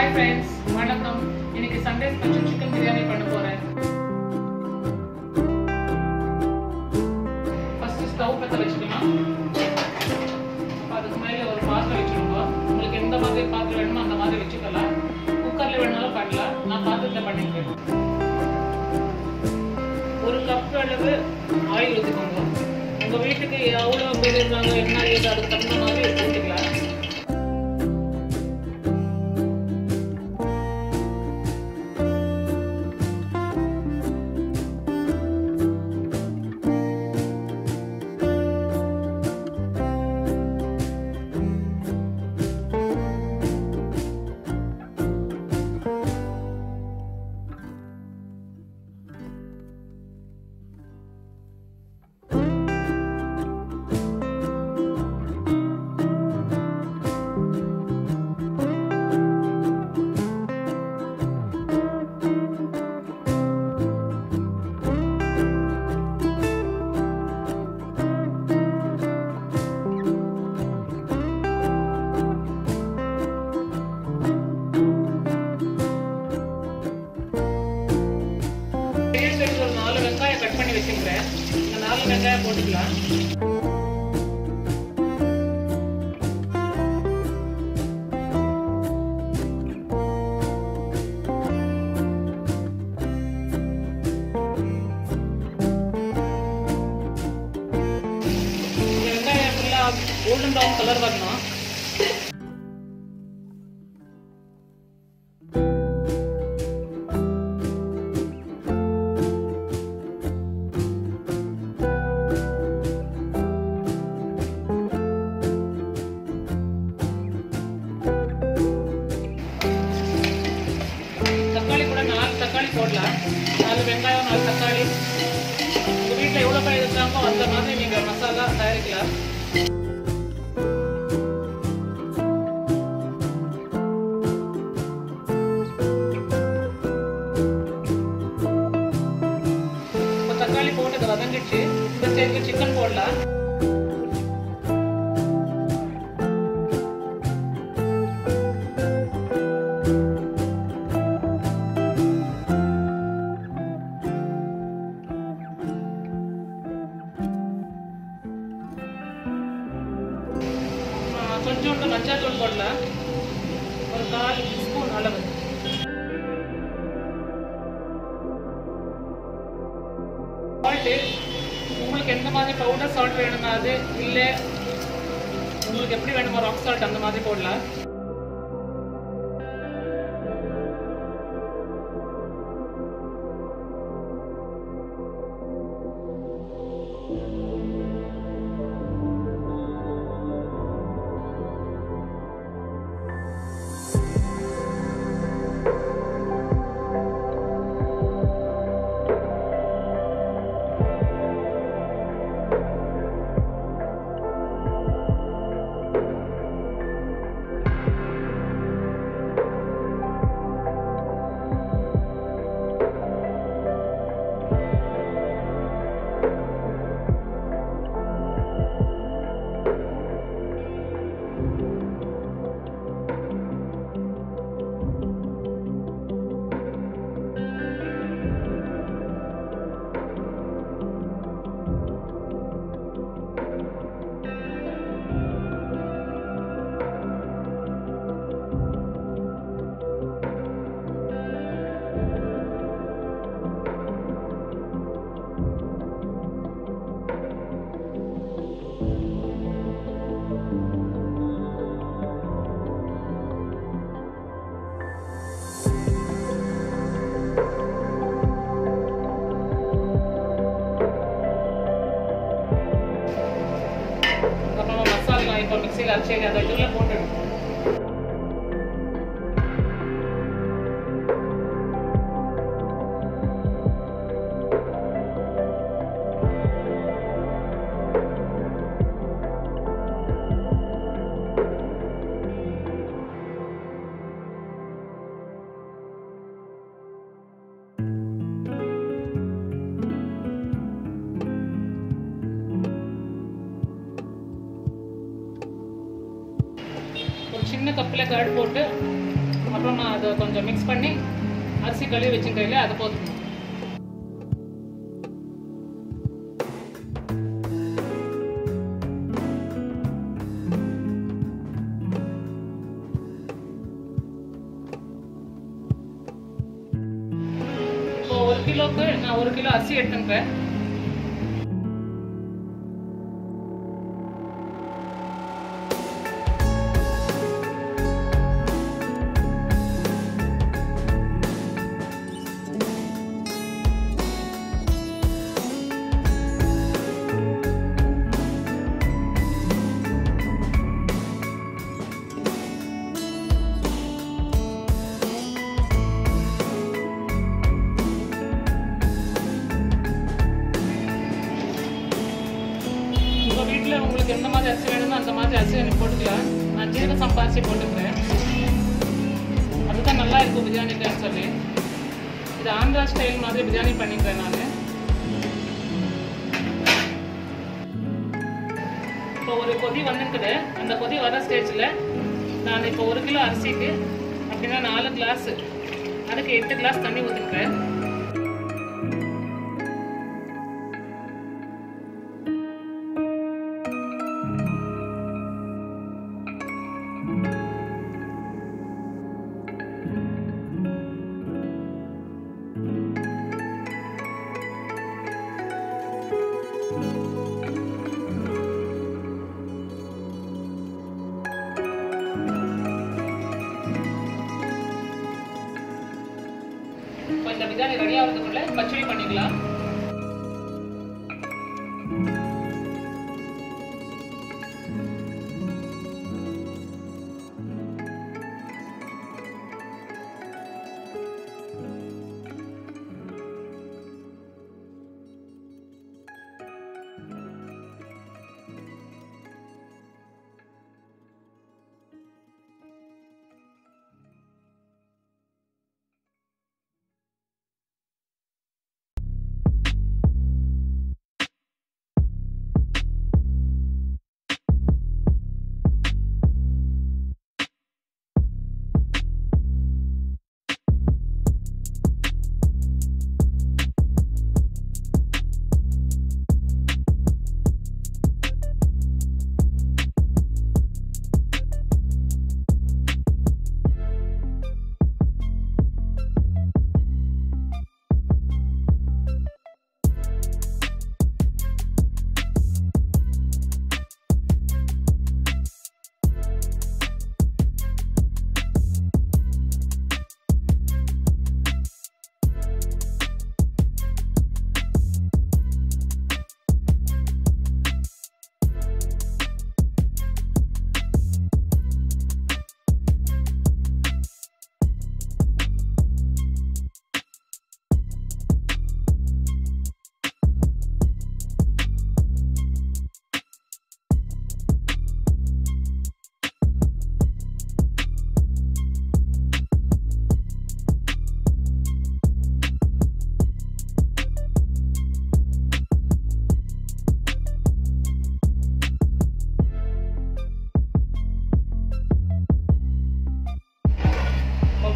Hi friends, வணக்கம். இன்னைக்கு Sunday special chicken biryani பண்ண போறேன். ஃபர்ஸ்ட் ஸ்டவ் பத்த வச்சுக்கலாம். அதுக்கு மேல ஒரு பாத்திரம் வச்சிடுங்க. உங்களுக்கு எந்த மாதிரி பாத்திரம் வேணுமோ அந்த மாதிரி வச்சுக்கலாம். குக்கர்ல வேணாலும் பண்ணலாம். நான் பாத்திரத்துல பண்ணிக்கிறேன். ஒரு கப் அளவு ஆயில் ஊத்திக்கோங்க. உங்க வீட்டுக்கு எவ்வளவு பேர் இருந்தாங்க என்ன ஏது அதுக்கு தகுந்த மாதிரி ஊத்திக்கலாம். இந்த 4 வெங்காயம் போட்டுக்கலாம். வெங்காயம் ஃபுல்லா கோல்டன் ப்ரௌன் கலர் வரணும். தக்காளி போடலாம். 4 வெங்காயம் 4 தக்காளி உங்க வீட்டில் எவ்வளோ பேர் இருக்காங்களோ அந்த மாதிரி நீங்கள் மசாலா தயாரிக்கலாம். இப்போ தக்காளி போட்டு அதை வதங்கிடுச்சு. இந்த ஸ்டேஜில் சிக்கன் போடலாம். கொஞ்சோண்டு மஞ்சள் தூள் போடலாம். ஒரு 4 ஸ்பூன் அளவு. சால்ட்டு உங்களுக்கு எந்த மாதிரி பவுடர் சால்ட் வேணுமா அது இல்லை உங்களுக்கு எப்படி வேணுமோ ராக் சால்ட் அந்த மாதிரி போடலாம். இப்போ மிக்சியில் அரைச்சி அதை இதுல போட்டுடும். சின்ன கப்பில் கர்ட் போட்டு அப்புறமா அதை கொஞ்சம் மிக்ஸ் பண்ணி அரிசி கழுவி வச்சுக்கையில் அதை போட்டுக்கணும். இப்போ 1 கிலோக்கு நான் 1 கிலோ அரிசி எடுத்துக்கிறேன். வீட்டில் உங்களுக்கு எந்த மாதிரி அரிசி வேணுமோ அந்த மாதிரி அரிசி எனக்கு போட்டுக்கலாம். நான் ஜீரக சம்பா அரிசி போட்டுக்கிறேன். அதுதான் நல்லா இருக்கும் பிரியாணிக்குன்னு சொல்லி. இது ஆந்திரா ஸ்டைல் மாதிரி பிரியாணி பண்ணிக்கிறேன் நான். இப்போ ஒரு கொதி வந்துருக்குது. அந்த கொதி வர ஸ்டேஜில் நான் இப்போ 1 கிலோ அரிசிக்கு அப்படின்னா 4 கிளாஸ், அதுக்கு 8 கிளாஸ் தண்ணி ஊற்றிக்கிறேன். இந்த பிரியாணி ரெடி ஆகிறதுக்குள்ள பச்சடி பண்ணிக்கலாம்.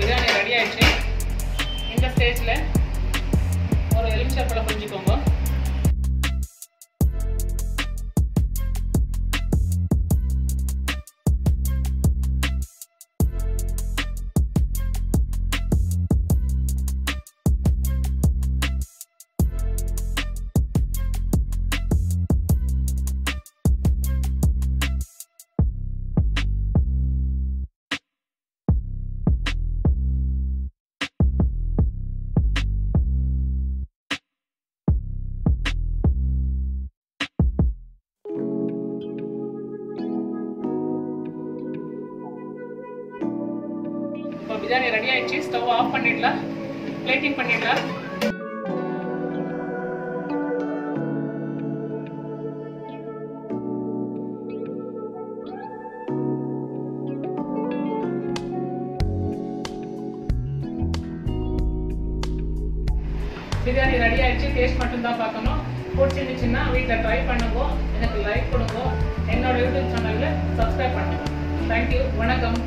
பிரியாணி ரெடி ஆயிடுச்சு. இந்த ஸ்டேஜில் ஒரு எலுமிச்சம்பழம் புரிஞ்சுக்கோங்க. பிரியாணி ரெடி ஆயிடுச்சு. ஸ்டவ் ஆஃப் பண்ணிடலாம். பிளேட்டிங் பண்ணிடலாம். பிரியாணி ரெடி ஆயிடுச்சு. டேஸ்ட் மட்டும் தான் பார்க்கணும். பிடிச்சிருந்துச்சுன்னா வீட்டில் ட்ரை பண்ணுங்க. எனக்கு லைக் கொடுங்க. என்னோட யூடியூப் சேனலில் சப்ஸ்கிரைப் பண்ணுங்க. தேங்க்யூ. வணக்கம்.